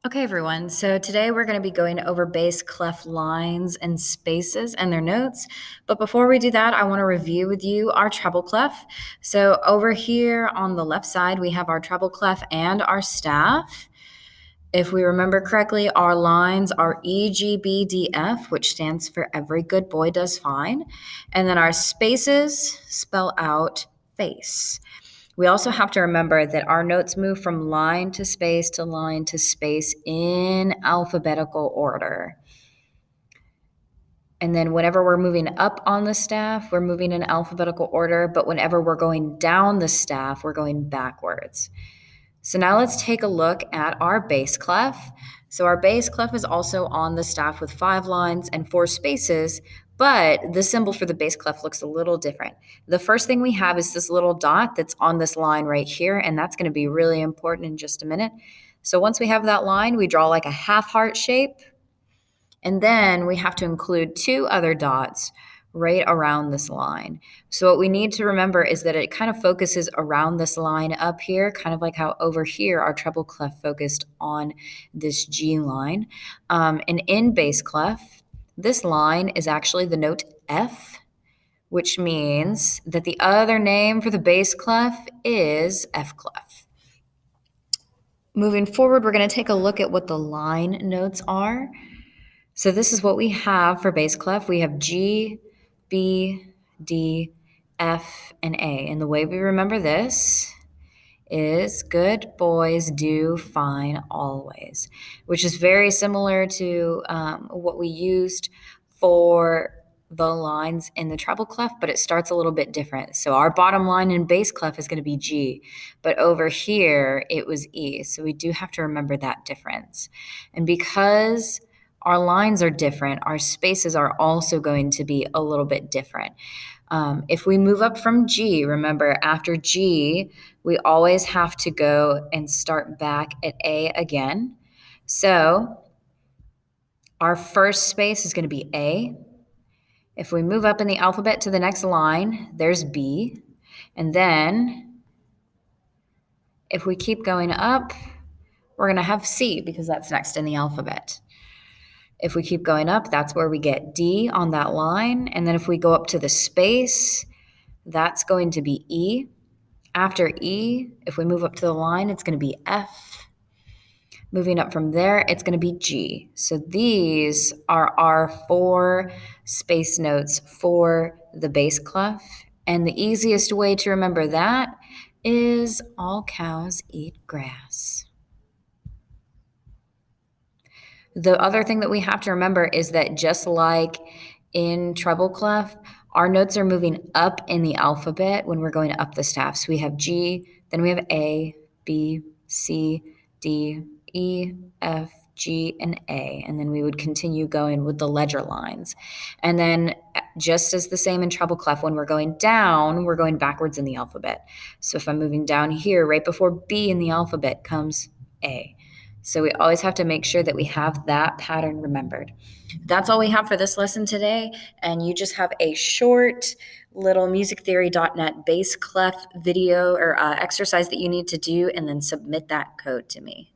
Okay, everyone. So today we're going to be going over bass clef lines and spaces and their notes. But before we do that, I want to review with you our treble clef. So over here on the left side, we have our treble clef and our staff. If we remember correctly, our lines are E, G, B, D, F, which stands for every good boy does fine. And then our spaces spell out bass. We also have to remember that our notes move from line to space to line to space in alphabetical order. And then whenever we're moving up on the staff, we're moving in alphabetical order, but whenever we're going down the staff, we're going backwards. So now let's take a look at our bass clef. So our bass clef is also on the staff with 5 lines and 4 spaces, but the symbol for the bass clef looks a little different. The first thing we have is this little dot that's on this line right here, and that's going to be really important in just a minute. So once we have that line, we draw like a half heart shape, and then we have to include 2 other dots right around this line. So what we need to remember is that it kind of focuses around this line up here, kind of like how over here our treble clef focused on this G line. And in bass clef, this line is actually the note F, which means that the other name for the bass clef is F clef. Moving forward, we're going to take a look at what the line notes are. So this is what we have for bass clef. We have G, B, D, F, and A. And the way we remember this is good boys do fine always, which is very similar to what we used for the lines in the treble clef, but it starts a little bit different. So our bottom line in bass clef is going to be G, but over here it was E. So we do have to remember that difference. And because our lines are different, our spaces are also going to be a little bit different. If we move up from G, remember after G, we always have to go and start back at A again. So our first space is going to be A. If we move up in the alphabet to the next line, there's B. And then if we keep going up, we're going to have C because that's next in the alphabet. If we keep going up, that's where we get D on that line. And then if we go up to the space, that's going to be E. After E, if we move up to the line, it's going to be F. Moving up from there, it's going to be G. So these are our 4 space notes for the bass clef. And the easiest way to remember that is all cows eat grass. The other thing that we have to remember is that just like in treble clef, our notes are moving up in the alphabet when we're going up the staff. So we have G, then we have A, B, C, D, E, F, G, and A. And then we would continue going with the ledger lines. And then just as the same in treble clef, when we're going down, we're going backwards in the alphabet. So if I'm moving down here, right before B in the alphabet comes A. So we always have to make sure that we have that pattern remembered. That's all we have for this lesson today. And you just have a short little musictheory.net bass clef video or exercise that you need to do and then submit that code to me.